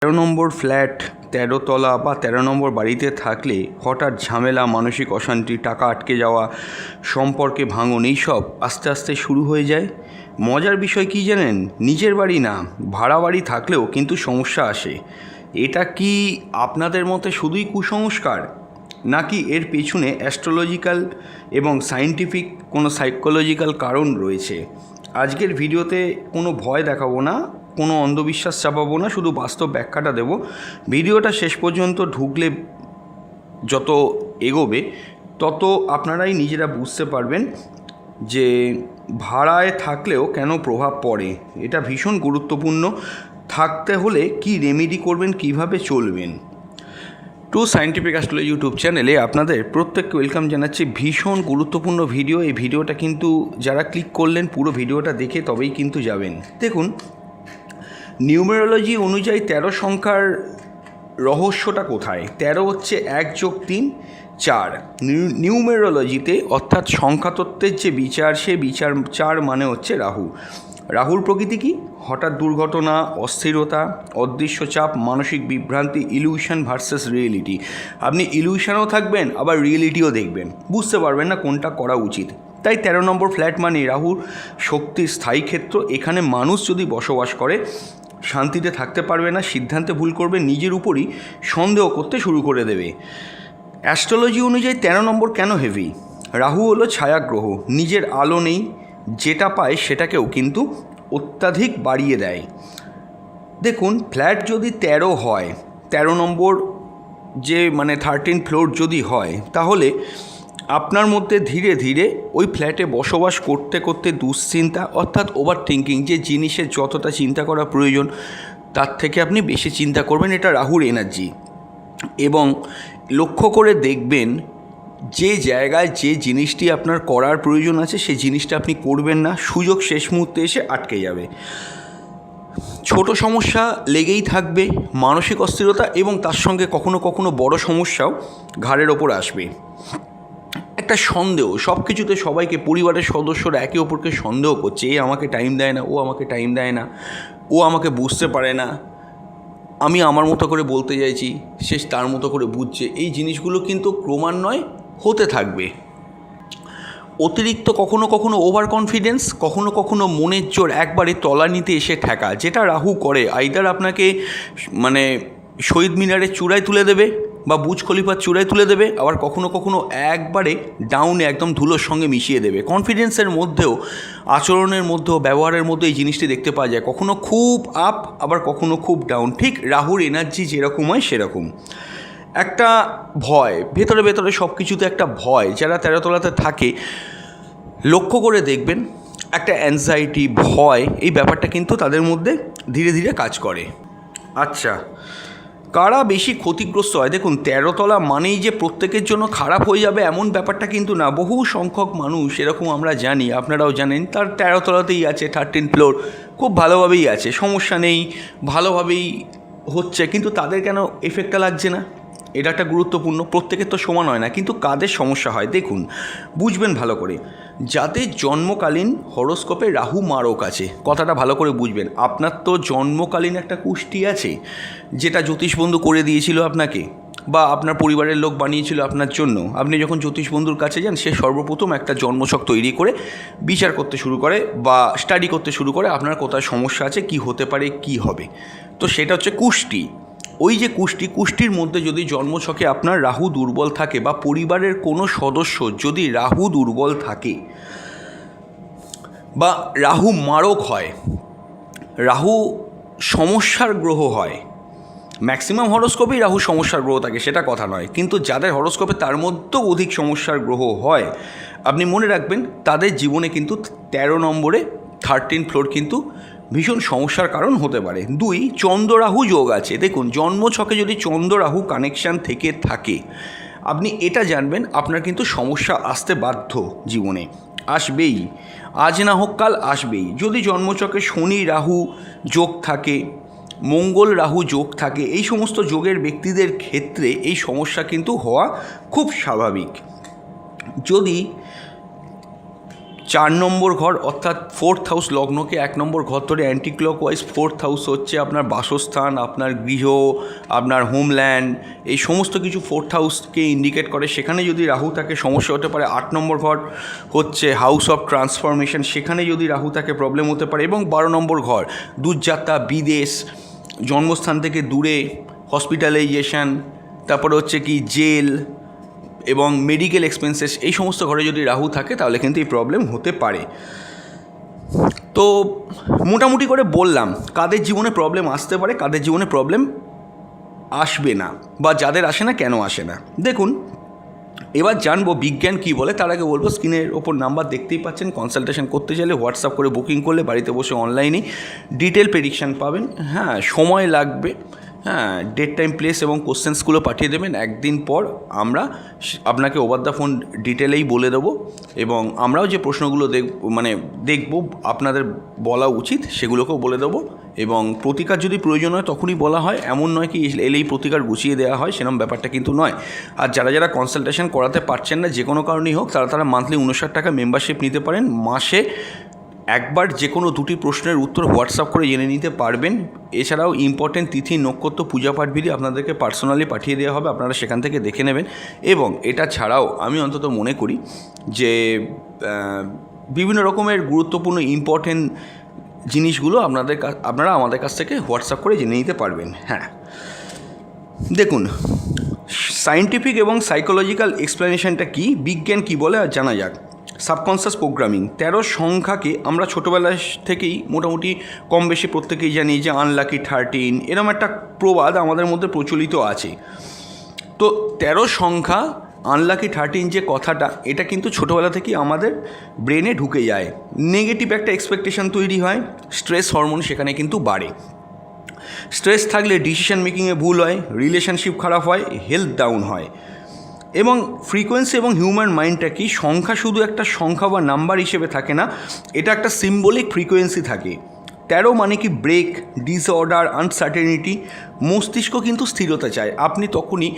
13 number flat, 13 তলা বা 13 নম্বর বাড়িতে থাকলে হঠাৎ ঝামেলা, মানসিক অশান্তি, টাকা আটকে যাওয়া, সম্পর্কে ভাঙন, এইসব আস্তে আস্তে শুরু হয়ে যায়। মজার বিষয় কী জানেন? নিজের বাড়ি না, ভাড়া বাড়ি থাকলেও কিন্তু সমস্যা আসে। এটা কি আপনাদের মতে শুধুই কুসংস্কার, নাকি এর পেছনে অ্যাস্ট্রোলজিক্যাল এবং সায়েন্টিফিক কোনো সাইকোলজিক্যাল কারণ রয়েছে? আজকের ভিডিওতে কোনো ভয় দেখাবো না, কোনো অন্ধবিশ্বাস চাপাবো না, শুধু বাস্তব ব্যাখ্যাটা দেব। ভিডিওটা শেষ পর্যন্ত ঢুকলে যত এগোবে তত আপনারাই নিজেরা বুঝতে পারবেন যে ভাড়ায় থাকলেও কেন প্রভাব পড়ে। এটা ভীষণ গুরুত্বপূর্ণ। থাকতে হলে কি রেমেডি করবেন, কিভাবে চলবেন। টু সায়েন্টিফিক অ্যাস্ট্রোলজি ইউটিউব চ্যানেলে আপনাদের প্রত্যেককে ওয়েলকাম জানাচ্ছি। ভীষণ গুরুত্বপূর্ণ ভিডিও। এই ভিডিওটা কিন্তু যারা ক্লিক করলেন পুরো ভিডিওটা দেখে তবেই কিন্তু যাবেন। দেখুন, নিউমেরোলজি অনুযায়ী 13 সংখ্যার রহস্যটা কোথায়? 13 হচ্ছে 1 + 3 4। নিউমেরোলজিতে অর্থাৎ সংখ্যাতত্ত্বের যে বিচার, সে বিচার 4 মানে হচ্ছে রাহু। রাহুর প্রকৃতি কি? হঠাৎ দুর্ঘটনা, অস্থিরতা, অদৃশ্য চাপ, মানসিক বিভ্রান্তি, ইলিউশন ভার্সেস রিয়েলিটি। আপনি ইলিউশনও থাকবেন, আবার রিয়েলিটিও দেখবেন, বুঝতে পারবেন না কোনটা করা উচিত। তাই 13 নম্বর ফ্ল্যাট মানে রাহুর শক্তির স্থায়ী ক্ষেত্র। এখানে মানুষ যদি বসবাস করে শান্তিতে থাকতে পারবে না, সিদ্ধান্তে ভুল করবে, নিজের উপরই সন্দেহ করতে শুরু করে দেবে। অ্যাস্ট্রোলজি অনুযায়ী 13 নম্বর কেন হেভি? রাহু হলো ছায়াগ্রহ, নিজের আলো নেই, যেটা পায় সেটাকেও কিন্তু অত্যাধিক বাড়িয়ে দেয়। দেখুন, ফ্ল্যাট যদি 13 হয়, 13 নম্বর যে 13 ফ্লোর যদি হয়, তাহলে আপনার মধ্যে ধীরে ধীরে ওই ফ্ল্যাটে বসবাস করতে করতে দুশ্চিন্তা অর্থাৎ ওভার থিঙ্কিং, যে জিনিসের যতটা চিন্তা করা প্রয়োজন তার থেকে আপনি বেশি চিন্তা করবেন। এটা রাহুর এনার্জি। এবং লক্ষ্য করে দেখবেন, যে জায়গায় যে জিনিসটি আপনার করার প্রয়োজন আছে সেই জিনিসটা আপনি করবেন না, সুযোগ শেষ মুহূর্তে এসে আটকে যাবে। ছোট সমস্যা লেগেই থাকবে, মানসিক অস্থিরতা, এবং তার সঙ্গে কখনো কখনো বড় সমস্যাও ঘাড়ের ওপর আসবে। একটা সন্দেহ, সব কিছুতে সবাইকে, পরিবারের সদস্যরা একে অপরকে সন্দেহ করছে। এ আমাকে টাইম দেয় না, ও আমাকে টাইম দেয় না, ও আমাকে বুঝতে পারে না, আমি আমার মতো করে বলতে চাইছি, সে তার মতো করে বুঝছে। এই জিনিসগুলো কিন্তু ক্রমান্বয়ে হতে থাকবে। অতিরিক্ত কখনো কখনো ওভার কনফিডেন্স, কখনো কখনো মনের জোর একবারে তলানিতে এসে ঠেকা, যেটা রাহু করে। আইদার আপনাকে শহীদ মিনারের চূড়ায় তুলে দেবে বা বুর্জ খলিফার চূড়ায় তুলে দেবে, আবার কখনো কখনো একবারে ডাউনে একদম ধুলোর সঙ্গে মিশিয়ে দেবে। কনফিডেন্সের মধ্যেও, আচরণের মধ্যেও, ব্যবহারের মধ্যে এই জিনিসটি দেখতে পাওয়া যায়। কখনো খুব আপ, আবার কখনো খুব ডাউন। ঠিক রাহুর এনার্জি যেরকম হয় সেরকম একটা ভয়, ভেতরে ভেতরে সব কিছুতে একটা ভয়। যারা 13 তলাতে থাকে লক্ষ্য করে দেখবেন, একটা অ্যাংজাইটি, ভয়, এই ব্যাপারটা কিন্তু তাদের মধ্যে ধীরে ধীরে কাজ করে। আচ্ছা, কারা বেশি ক্ষতিগ্রস্ত হয়? দেখুন, 13 তলা মানেই যে প্রত্যেকের জন্য খারাপ হয়ে যাবে এমন ব্যাপারটা কিন্তু না। বহু সংখ্যক মানুষ, এরকম আমরা জানি, আপনারাও জানেন, তার 13 তলাতেই আছে, 13 ফ্লোর, খুব ভালোভাবেই আছে, সমস্যা নেই, ভালোভাবেই হচ্ছে, কিন্তু তাদের কেন এফেক্টটা লাগছে না? এটা একটা গুরুত্বপূর্ণ। প্রত্যেকের তো সমান হয় না, কিন্তু কাদের সমস্যা হয় দেখুন, বুঝবেন ভালো করে। যাদের জন্মকালীন হরোস্কোপে রাহু মারক আছে, কথাটা ভালো করে বুঝবেন। আপনার তো জন্মকালীন একটা কুষ্টি আছে, যেটা জ্যোতিষবন্ধু করে দিয়েছিল আপনাকে, বা আপনার পরিবারের লোক বানিয়েছিল আপনার জন্য। আপনি যখন জ্যোতিষবন্ধুর কাছে যান, সে সর্বপ্রথম একটা জন্মছক তৈরি করে বিচার করতে শুরু করে বা স্টাডি করতে শুরু করে, আপনার কোথায় সমস্যা আছে, কি হতে পারে, কি হবে। তো সেটা হচ্ছে কুষ্টি। ওই যে কুষ্টির মধ্যে যদি জন্মছকে আপনার রাহু দুর্বল থাকে, বা পরিবারের কোনো সদস্য যদি রাহু দুর্বল থাকে, বা রাহু মারক হয়, রাহু সমস্যার গ্রহ হয়, ম্যাক্সিমাম হরোস্কোপেই রাহু সমস্যার গ্রহ থাকে, সেটা কথা নয়, কিন্তু যাদের হরোস্কোপে তার মধ্যেও অধিক সমস্যার গ্রহ হয়, আপনি মনে রাখবেন তাদের জীবনে কিন্তু 13 নম্বরে 13 ফ্লোর কিন্তু ভীষণ সমস্যার কারণ হতে পারে। 2, চন্দ্ররাহু যোগ আছে। দেখুন, জন্মছকে যদি চন্দ্ররাহু কানেকশান থেকে থাকে, আপনি এটা জানবেন আপনার কিন্তু সমস্যা আসতে বাধ্য, জীবনে আসবেই, আজ না হোক কাল আসবেই। যদি জন্মছকে শনি রাহু যোগ থাকে, মঙ্গল রাহু যোগ থাকে, এই সমস্ত যোগের ব্যক্তিদের ক্ষেত্রে এই সমস্যা কিন্তু হওয়া খুব স্বাভাবিক। যদি 4 নম্বর ঘর অর্থাৎ 4th হাউস লগ্নকে 1 নম্বর ঘর ধরে অ্যান্টি ক্লকওয়াইজ 4th হাউস হচ্ছে আপনার বাসস্থান, আপনার গৃহ, আপনার হোমল্যান্ড, এই সমস্ত কিছু 4th হাউসকে ইন্ডিকেট করে। সেখানে যদি রাহু থাকে সমস্যা হতে পারে। 8 নম্বর ঘর হচ্ছে হাউস অফ ট্রান্সফরমেশন, সেখানে যদি রাহু থাকে প্রবলেম হতে পারে। এবং 12 নম্বর ঘর দূরযাত্রা, বিদেশ, জন্মস্থান থেকে দূরে, হসপিটালাইজেশন, তারপরে হচ্ছে কি জেল এবং মেডিকেল এক্সপেন্সেস, এই সমস্ত ঘরে যদি রাহু থাকে তাহলে কিন্তু এই প্রবলেম হতে পারে। তো মোটামুটি করে বললাম কাদের জীবনে প্রবলেম আসতে পারে, কাদের জীবনে প্রবলেম আসবে না, বা যাদের আসে না কেন আসে না। দেখুন, এবার জানবো বিজ্ঞান কী বলে। তার আগে বলবো স্ক্রিনের ওপর নাম্বার দেখতেই পাচ্ছেন, কনসালটেশন করতে চাইলে হোয়াটসঅ্যাপ করে বুকিং করলে বাড়িতে বসে অনলাইনে ডিটেল প্রেডিকশান পাবেন। হ্যাঁ, সময় লাগবে। হ্যাঁ, ডেট, টাইম, প্লেস এবং কোশ্চেন্সগুলো পাঠিয়ে দেবেন। একদিন পর আমরা আপনাকে ওভার দ্য ফোন ডিটেলেই বলে দেবো, এবং আমরাও যে প্রশ্নগুলো দেখব আপনাদের বলা উচিত সেগুলোকেও বলে দেবো। এবং প্রতিকার যদি প্রয়োজন হয় তখনই বলা হয়, এমন নয় কি এলেই প্রতিকার গুছিয়ে দেওয়া হয়, সেরকম ব্যাপারটা কিন্তু নয়। আর যারা কনসালটেশন করাতে পারছেন না যে কোনো কারণেই হোক, তারা মান্থলি 59 টাকা মেম্বারশিপ নিতে পারেন। মাসে একবার যে কোনো 2টি প্রশ্নের উত্তর হোয়াটসঅ্যাপ করে জেনে নিতে পারবেন। এছাড়াও ইম্পর্টেন্ট তিথি, নক্ষত্র, পূজাপাঠ বিধি আপনাদেরকে পার্সোনালি পাঠিয়ে দেওয়া হবে, আপনারা সেখান থেকে দেখে নেবেন। এবং এটা ছাড়াও আমি অন্তত মনে করি যে বিভিন্ন রকমের গুরুত্বপূর্ণ ইম্পর্টেন্ট জিনিসগুলো আপনারা আমাদের কাছ থেকে হোয়াটসঅ্যাপ করে জেনে নিতে পারবেন। হ্যাঁ, দেখুন, সায়েন্টিফিক এবং সাইকোলজিক্যাল এক্সপ্লেনেশনটা কী, বিজ্ঞান কী বলে আর জানা যাক। সাবকনসিয়াস প্রোগ্রামিং, 13 সংখ্যাকে আমরা ছোটোবেলা থেকেই মোটামুটি কম বেশি প্রত্যেকেই জানি যে আনলাকি 13, এরকম একটা প্রবাদ আমাদের মধ্যে প্রচলিত আছে। তো 13 সংখ্যা, আনলাকি 13 যে কথাটা, এটা কিন্তু ছোটোবেলা থেকেই আমাদের ব্রেনে ঢুকে যায়। নেগেটিভ একটা এক্সপেকটেশন তৈরি হয়, স্ট্রেস হরমোন সেখানে কিন্তু বাড়ে। স্ট্রেস থাকলে ডিসিশন মেকিংয়ে ভুল হয়, রিলেশনশিপ খারাপ হয়, হেলথ ডাউন হয়। এবং ফ্রিকোয়েন্সি এবং হিউম্যান মাইন্ডটা কি, সংখ্যা শুধু একটা সংখ্যা বা নাম্বার হিসেবে থাকে না, এটা একটা সিম্বলিক ফ্রিকোয়েন্সি থাকে। 13 মানে কি ব্রেক, ডিসঅর্ডার, আনসার্টেনিটি। মস্তিষ্ক কিন্তু স্থিরতা চায়, আপনি তখনই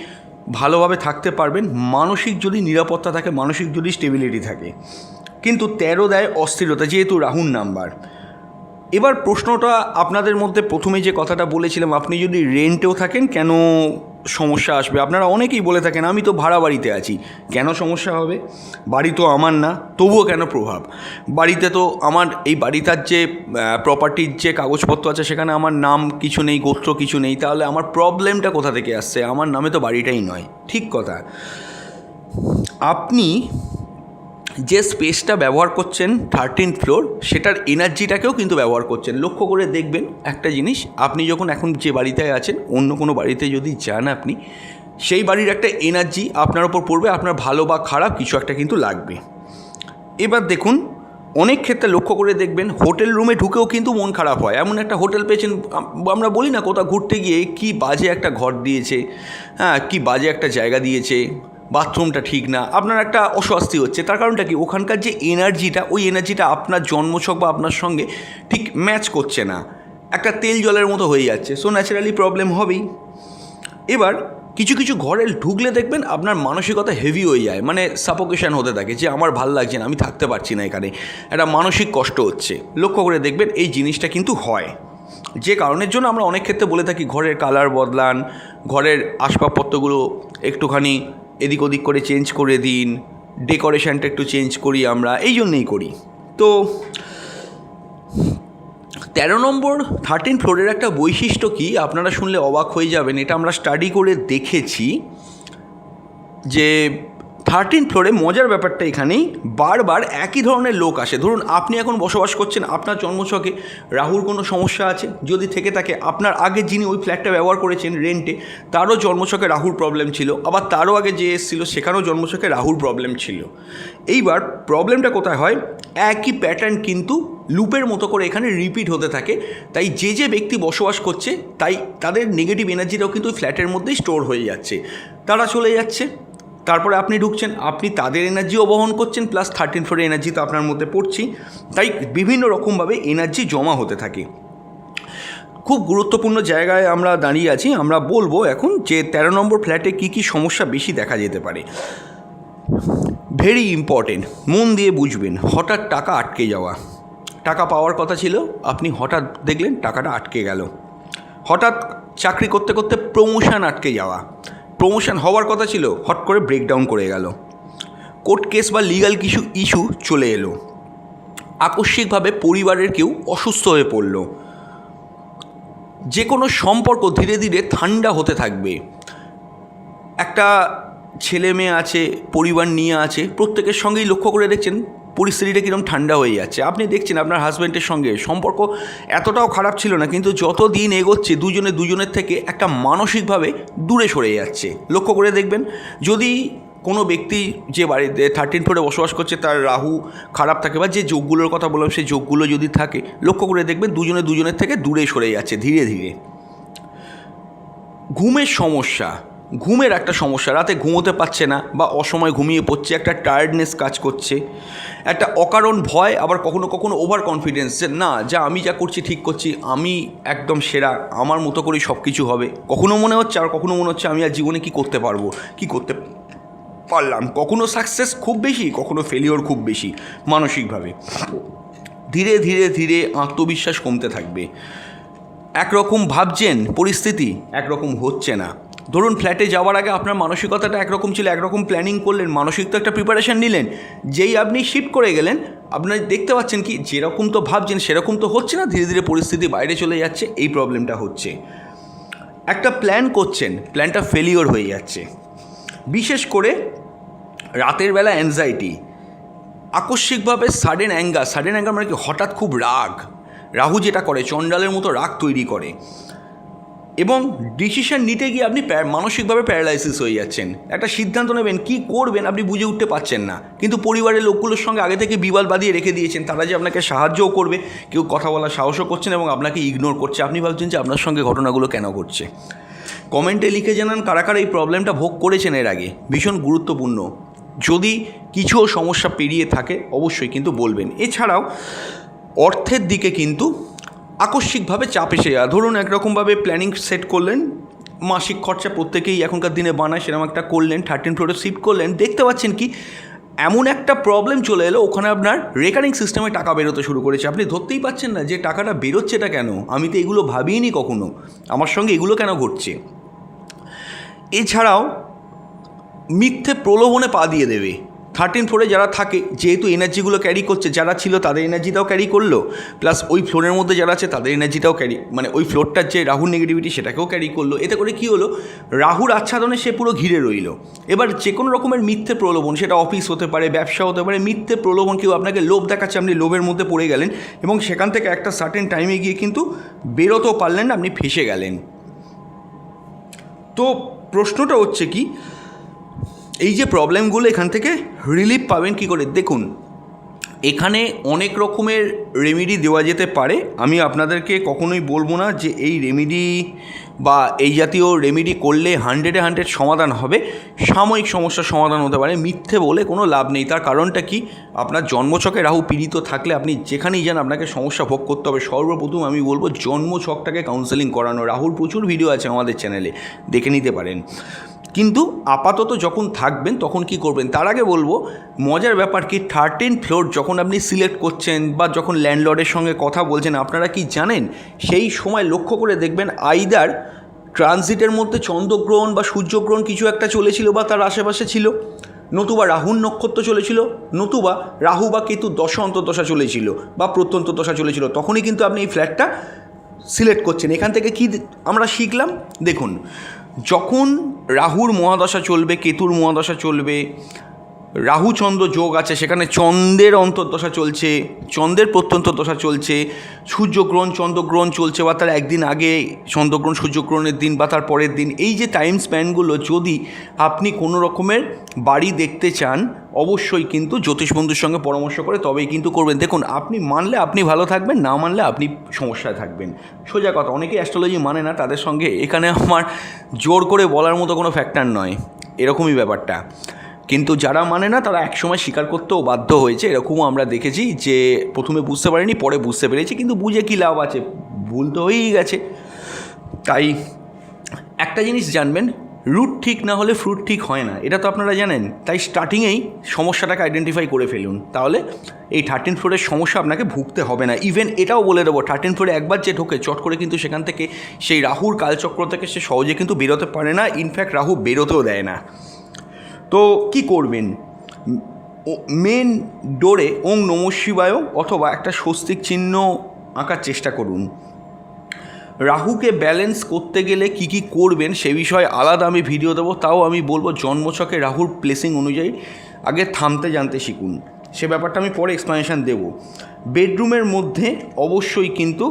ভালোভাবে থাকতে পারবেন মানসিক যদি নিরাপত্তা থাকে, মানসিক যদি স্টেবিলিটি থাকে। কিন্তু 13 দেয় অস্থিরতা, যেহেতু রাহুর নাম্বার। এবার প্রশ্নটা আপনাদের মধ্যে প্রথমে যে কথাটা বলেছিলাম, আপনি যদি রেন্টেও থাকেন কেন সমস্যা আসবে? আপনারা অনেকেই বলে থাকেন আমি তো ভাড়া বাড়িতে আছি, কেন সমস্যা হবে? বাড়ি তো আমার না, তবুও কেন প্রভাব? বাড়িতে তো আমার এই বাড়িটার যে প্রপার্টির যে কাগজপত্র আছে সেখানে আমার নাম কিছু নেই, গোত্র কিছু নেই, তাহলে আমার প্রবলেমটা কোথা থেকে আসছে? আমার নামে তো বাড়িটাই নয়। ঠিক কথা। আপনি যে স্পেসটা ব্যবহার করছেন 13th ফ্লোর, সেটার এনার্জিটাকেও কিন্তু ব্যবহার করছেন। লক্ষ্য করে দেখবেন একটা জিনিস, আপনি যখন এখন যে বাড়িতে আছেন, অন্য কোনো বাড়িতে যদি যান আপনি, সেই বাড়ির একটা এনার্জি আপনার ওপর পড়বে, আপনার ভালো বা খারাপ কিছু একটা কিন্তু লাগবে। এবার দেখুন, অনেক ক্ষেত্রে লক্ষ্য করে দেখবেন হোটেল রুমে ঢুকেও কিন্তু মন খারাপ হয়। এমন একটা হোটেল পেয়েছেন, আমরা বলি না কোথাও ঘুরতে গিয়ে কি বাজে একটা ঘর দিয়েছে, হ্যাঁ, কি বাজে একটা জায়গা দিয়েছে, বাথরুমটা ঠিক না, আপনার একটা অস্বস্তি হচ্ছে। তার কারণটা কি, ওখানকার যে এনার্জিটা, ওই এনার্জিটা আপনার জন্মছক বা আপনার সঙ্গে ঠিক ম্যাচ করছে না, একটা তেল জলের মতো হয়ে যাচ্ছে। সো ন্যাচারালি প্রবলেম হবেই। এবার কিছু কিছু ঘরে ঢুকলে দেখবেন আপনার মানসিকতা হেভি হয়ে যায়, মানে সাফোকেশন হতে থাকে, যে আমার ভাল লাগছে না, আমি থাকতে পারছি না এখানে, একটা মানসিক কষ্ট হচ্ছে। লক্ষ্য করে দেখবেন এই জিনিসটা কিন্তু হয়, যে কারণের জন্য আমরা অনেক ক্ষেত্রে বলে থাকি ঘরের কালার বদলান, ঘরের আসবাবপত্রগুলো একটুখানি এদিক ওদিক করে চেঞ্জ করে দিন, ডেকোরেশনটা একটু চেঞ্জ করি, আমরা এই জন্যেই করি। তো 13 নম্বর 13 ফ্লোরের একটা বৈশিষ্ট্য কি, আপনারা শুনলে অবাক হয়ে যাবেন। এটা আমরা স্টাডি করে দেখেছি যে 13 ফ্লোরে মজার ব্যাপারটা এখানেই, বারবার একই ধরনের লোক আসে। ধরুন আপনি এখন বসবাস করছেন, আপনার জন্মছকে রাহুর কোনো সমস্যা আছে, যদি থেকে থাকে, আপনার আগে যিনি ওই ফ্ল্যাটটা ব্যবহার করেছেন রেন্টে, তারও জন্মছকে রাহুর প্রবলেম ছিল, আবার তারও আগে যে এসেছিলো সেখানেও জন্মছকে রাহুর প্রবলেম ছিল। এইবার প্রবলেমটা কোথায় হয়, একই প্যাটার্ন কিন্তু লুপের মতো করে এখানে রিপিট হতে থাকে। তাই যে ব্যক্তি বসবাস করছে, তাই তাদের নেগেটিভ এনার্জিটাও কিন্তু ওই ফ্ল্যাটের মধ্যেই স্টোর হয়ে যাচ্ছে, তারা চলে যাচ্ছে, তারপরে আপনি ঢুকছেন, আপনি তাদের এনার্জিও বহন করছেন, প্লাস 13 ফ্লোরের এনার্জি তো আপনার মধ্যে পড়ছেই। তাই বিভিন্ন রকমভাবে এনার্জি জমা হতে থাকে। খুব গুরুত্বপূর্ণ জায়গায় আমরা দাঁড়িয়ে আছি। আমরা বলবো এখন যে 13 নম্বর ফ্ল্যাটে কী কী সমস্যা বেশি দেখা যেতে পারে। ভেরি ইম্পর্টেন্ট, মন দিয়ে বুঝবেন। হঠাৎ টাকা আটকে যাওয়া, টাকা পাওয়ার কথা ছিল, আপনি হঠাৎ দেখলেন টাকাটা আটকে গেল। হঠাৎ চাকরি করতে করতে প্রমোশন আটকে যাওয়া, প্রমোশন হওয়ার কথা ছিল, হট করে ব্রেকডাউন করে গেল। কোর্ট কেস বা লিগাল কিছু ইস্যু চলে এলো। আকস্মিকভাবে পরিবারের কেউ অসুস্থ হয়ে পড়ল। যে কোনো সম্পর্ক ধীরে ধীরে ঠান্ডা হতে থাকবে। একটা ছেলে মেয়ে আছে, পরিবার নিয়ে আছে, প্রত্যেকের সঙ্গেই লক্ষ্য করে দেখছেন পরিস্থিতিটা কীরকম ঠান্ডা হয়ে যাচ্ছে। আপনি দেখছেন আপনার হাজব্যান্ডের সঙ্গে সম্পর্ক এতটাও খারাপ ছিল না, কিন্তু যত দিন এগোচ্ছে দুজনের থেকে একটা মানসিকভাবে দূরে সরে যাচ্ছে। লক্ষ্য করে দেখবেন, যদি কোনো ব্যক্তি যে বাড়িতে 13 ফ্লোরে বসবাস করছে তার রাহু খারাপ থাকে, বা যে যোগগুলোর কথা বললাম সেই যোগগুলো যদি থাকে, লক্ষ্য করে দেখবেন দুজনের থেকে দূরে সরে যাচ্ছে ধীরে ধীরে। ঘুমের সমস্যা, ঘুমের একটা সমস্যা, রাতে ঘুমোতে পারছে না বা অসময় ঘুমিয়ে পড়ছে, একটা টায়ার্ডনেস কাজ করছে, একটা অকারণ ভয়, আবার কখনো কখনো ওভার কনফিডেন্স যে না, আমি যা করছি ঠিক করছি, আমি একদম সেরা, আমার মতো করেই সব কিছু হবে। কখনো মনে হচ্ছে, আর কখনো মনে হচ্ছে আমি আর জীবনে কী করতে পারবো, কী করতে পারলাম। কখনো সাকসেস খুব বেশি, কখনো ফেলিওর খুব বেশি মানসিকভাবে। ধীরে ধীরে ধীরে আত্মবিশ্বাস কমতে থাকবে। একরকম ভাবছেন পরিস্থিতি, একরকম হচ্ছে না। ধরুন ফ্ল্যাটে যাওয়ার আগে আপনার মানসিকতাটা একরকম ছিল, একরকম প্ল্যানিং করলেন, মানসিক তো একটা প্রিপারেশান নিলেন। যেই আপনি শিফট করে গেলেন, আপনার দেখতে পাচ্ছেন কি যেরকম তো ভাবছেন সেরকম তো হচ্ছে না, ধীরে ধীরে পরিস্থিতি বাইরে চলে যাচ্ছে। এই প্রবলেমটা হচ্ছে। একটা প্ল্যান করছেন, প্ল্যানটা ফেলিওর হয়ে যাচ্ছে। বিশেষ করে রাতের বেলা অ্যাংজাইটি, আকস্মিকভাবে সাডেন অ্যাঙ্গার মানে কি, হঠাৎ খুব রাগ। রাহু যেটা করে চণ্ডালের মতো রাগ তৈরি করে, এবং ডিসিশন নিতে গিয়ে আপনি মানসিকভাবে প্যারালাইসিস হয়ে যাচ্ছেন। একটা সিদ্ধান্ত নেবেন, কী করবেন আপনি বুঝে উঠতে পারছেন না, কিন্তু পরিবারের লোকগুলোর সঙ্গে আগে থেকে বিবাদ বাঁধিয়ে রেখে দিয়েছেন। তারা যে আপনাকে সাহায্যও করবে, কেউ কথা বলার সাহসও করছেন এবং আপনাকে ইগনোর করছে। আপনি ভাবছেন যে আপনার সঙ্গে ঘটনাগুলো কেন ঘটছে। কমেন্টে লিখে জানান কারা কারা এই প্রবলেমটা ভোগ করেছেন এর আগে, ভীষণ গুরুত্বপূর্ণ। যদি কিছু সমস্যা পেরিয়ে থাকে অবশ্যই কিন্তু বলবেন। এছাড়াও অর্থের দিকে কিন্তু আকস্মিকভাবে চাপ এসে যাওয়া। ধরুন একরকমভাবে প্ল্যানিং সেট করলেন, মাসিক খরচা প্রত্যেকেই এখনকার দিনে বানায়, সেরকম একটা করলেন, 13 ফ্লোরে শিফট করলেন, দেখতে পাচ্ছেন কি এমন একটা প্রবলেম চলে এলো, ওখানে আপনার রেকারিং সিস্টেমে টাকা বেরোতে শুরু করেছে। আপনি ধরতেই পাচ্ছেন না যে টাকাটা বেরোচ্ছে এটা কেন, আমি তো এগুলো ভাবিনি কখনো, আমার সঙ্গে এগুলো কেন ঘটছে। এছাড়াও মিথ্যে প্রলোভনে পা দিয়ে দেবে। 13 ফ্লোরে যারা থাকে, যেহেতু এনার্জিগুলো ক্যারি করছে, যারা ছিল তাদের এনার্জিটাও ক্যারি করলো, প্লাস ওই ফ্লোরের মধ্যে যারা আছে তাদের এনার্জিটাও ক্যারি, মানে ওই ফ্লোরটার যে রাহুর নেগেটিভিটি সেটাকেও ক্যারি করলো। এতে করে কী হলো, রাহুর আচ্ছাদনে সে পুরো ঘিরে রইল। এবার যে কোনো রকমের মিথ্যে প্রলোভন, সেটা অফিস হতে পারে, ব্যবসা হতে পারে, মিথ্যে প্রলোভন, কেউ আপনাকে লোভ দেখাচ্ছে, আপনি লোভের মধ্যে পড়ে গেলেন এবং সেখান থেকে একটা সার্টেন টাইমে গিয়ে কিন্তু বেরোতেও পারলেন না, আপনি ফেঁসে গেলেন। তো প্রশ্নটা হচ্ছে কি, এই যে প্রবলেমগুলো, এখান থেকে রিলিফ পাবেন কী করে? দেখুন, এখানে অনেক রকমের রেমেডি দেওয়া যেতে পারে। আমি আপনাদেরকে কখনোই বলবো না যে এই রেমেডি বা এই জাতীয় রেমেডি করলে 100-এ 100 সমাধান হবে। সাময়িক সমস্যার সমাধান হতে পারে, মিথ্যে বলে কোনো লাভ নেই। তার কারণটা কি, আপনার জন্মছকে রাহু পীড়িত থাকলে আপনি যেখানেই যান আপনাকে সমস্যা ভোগ করতে হবে। সর্বপ্রথম আমি বলবো জন্মছকটাকে কাউন্সেলিং করানো। রাহুর প্রচুর ভিডিও আছে আমাদের চ্যানেলে, দেখে নিতে পারেন। কিন্তু আপাতত যখন থাকবেন তখন কি করবেন, তার আগে বলবো মজার ব্যাপার কি, 13 ফ্লোর যখন আপনি সিলেক্ট করছেন বা যখন ল্যান্ডলর্ডের সঙ্গে কথা বলছেন, আপনারা কি জানেন সেই সময় লক্ষ্য করে দেখবেন আইদার ট্রানজিটের মধ্যে চন্দ্রগ্রহণ বা সূর্যগ্রহণ কিছু একটা চলেছিল বা তার আশেপাশে ছিল, নতুবা রাহুর নক্ষত্র চলেছিল, নতুবা রাহু বা কেতু দশা অন্তর্দশা চলেছিল বা প্রত্যন্ত দশা চলেছিল। তখনই কিন্তু আপনি এই ফ্ল্যাটটা সিলেক্ট করছেন। এখান থেকে কি আমরা শিখলাম, দেখুন যখন রাহুর মহাদশা চলবে, কেতুর মহাদশা চলবে, রাহু চন্দ্র যোগ আছে, সেখানে চন্দ্রের অন্তর্দশা চলছে, চন্দ্রের প্রত্যন্ত দশা চলছে, সূর্যগ্রহণ চন্দ্রগ্রহণ চলছে বা তার একদিন আগে চন্দ্রগ্রহণ সূর্যগ্রহণের দিন বা তার পরের দিন, এই যে টাইম স্প্যানগুলো, যদি আপনি কোনো রকমের বাড়ি দেখতে চান অবশ্যই কিন্তু জ্যোতিষ বন্ধুর সঙ্গে পরামর্শ করে তবেই কিন্তু করবেন। দেখুন, আপনি মানলে আপনি ভালো থাকবেন, না মানলে আপনি সমস্যায় থাকবেন, সোজা কথা। অনেকে অ্যাস্ট্রোলজি মানে না, তাদের সঙ্গে এখানে আমার জোর করে বলার মতো কোনো ফ্যাক্টর নয়, এরকমই ব্যাপারটা। কিন্তু যারা মানে না তারা একসময় স্বীকার করতেও বাধ্য হয়েছে, এরকমও আমরা দেখেছি যে প্রথমে বুঝতে পারিনি, পরে বুঝতে পেরেছি, কিন্তু বুঝে কী লাভ আছে, ভুল তো হয়েই গেছে। তাই একটা জিনিস জানবেন, রুট ঠিক না হলে ফ্রুট ঠিক হয় না, এটা তো আপনারা জানেন। তাই স্টার্টিংয়েই সমস্যাটাকে আইডেন্টিফাই করে ফেলুন, তাহলে এই 13 ফ্লোরের সমস্যা আপনাকে ভুগতে হবে না। ইভেন এটাও বলে দেবো, 13 ফ্লোরে একবার যে ঢোকে চট করে কিন্তু সেখান থেকে সেই রাহুর কালচক্র থেকে সে সহজে কিন্তু বেরোতে পারে না, ইনফ্যাক্ট রাহু বেরোতেও দেয় না। তো কি করবেন, মেন ডোরে ওং নমঃ শিবায় অথবা একটা স্বস্তিক চিহ্ন আঁকার চেষ্টা করুন। রাহুকে ব্যালেন্স করতে গেলে কি কি করবেন সে বিষয়ে আলাদা আমি ভিডিও দেবো, তাও আমি বলবো জন্মছকে রাহুর প্লেসিং অনুযায়ী আগে থামতে জানতে শিখুন, সে ব্যাপারটা আমি পরে এক্সপ্লানেশান দেবো। বেডরুমের মধ্যে অবশ্যই কিন্তু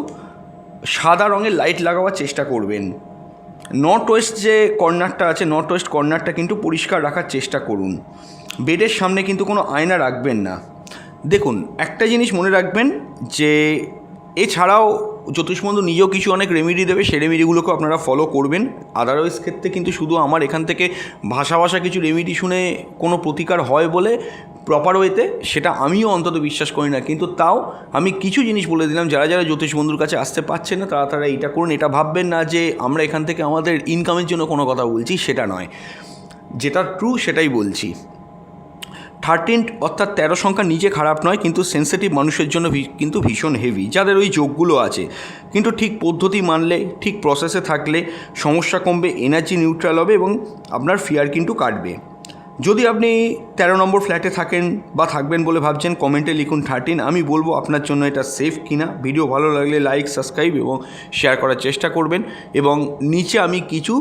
সাদা রঙের লাইট লাগাবার চেষ্টা করবেন। নর্থ ওয়েস্ট যে কর্নারটা আছে, নর্থ ওয়েস্ট কর্নারটা কিন্তু পরিষ্কার রাখার চেষ্টা করুন। বেডের সামনে কিন্তু কোনো আয়না রাখবেন না। দেখুন, একটা জিনিস মনে রাখবেন যে এছাড়াও জ্যোতিষবন্ধু নিজেও কিছু অনেক রেমেডি দেবে, সেই রেমেডিগুলোকেও আপনারা ফলো করবেন। আদারওয়াইজ ক্ষেত্রে কিন্তু শুধু আমার এখান থেকে ভাষা কিছু রেমেডি শুনে কোনো প্রতিকার হয় বলে প্রপার ওয়েতে সেটা আমিও অন্তত বিশ্বাস করি না। কিন্তু তাও আমি কিছু জিনিস বলে দিলাম, যারা যারা জ্যোতিষ বন্ধুর কাছে আসতে পারছেন না তারা এইটা করুন। এটা ভাববেন না যে আমরা এখান থেকে আমাদের ইনকামের জন্য কোনো কথা বলছি, সেটা নয়, যেটা ট্রু সেটাই বলছি। 13 অর্থাৎ 13 সংখ্যা নিজে খারাপ নয়, কিন্তু সেন্সিটিভ মানুষের জন্য কিন্তু ভীষণ হেভি, যাদের ওই যোগগুলো আছে। কিন্তু ঠিক পদ্ধতি মানলে, ঠিক প্রসেসে থাকলে সমস্যা কমবে, এনার্জি নিউট্রাল হবে এবং আপনার ফিয়ার কিন্তু কাটবে। যদি আপনি 13 নম্বর ফ্ল্যাটে থাকেন বা থাকবেন বলে ভাবছেন, কমেন্টে লিখুন 13। আমি বলবো আপনার জন্য এটা সেফ কিনা। ভিডিও ভালো লাগলে লাইক, সাবস্ক্রাইব এবং শেয়ার করার চেষ্টা করবেন। এবং নিচে আমি কিছু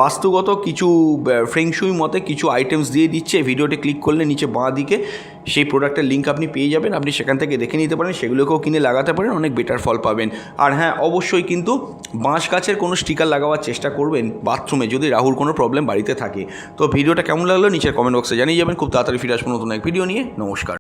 বাস্তুগত কিছু ফেংশুই মতে কিছু আইটেমস দিয়ে দিচ্ছি, ভিডিওতে ক্লিক করলে নিচে বাঁ দিকে সেই প্রোডাক্টের লিঙ্ক আপনি পেয়ে যাবেন, আপনি সেখান থেকে দেখে নিতে পারেন, সেগুলোকেও কিনে লাগাতে পারেন, অনেক বেটার ফল পাবেন। আর হ্যাঁ, অবশ্যই কিন্তু বাঁশ গাছের কোনো স্টিকার লাগাবার চেষ্টা করবেন বাথরুমে, যদি রাহুর কোনো প্রবলেম বাড়িতে থাকে। তো ভিডিওটা কেমন লাগলো নিচের কমেন্ট বক্সে জানিয়ে যাবেন। খুব তাড়াতাড়ি ফিরে আসবো নতুন এক ভিডিও নিয়ে। নমস্কার।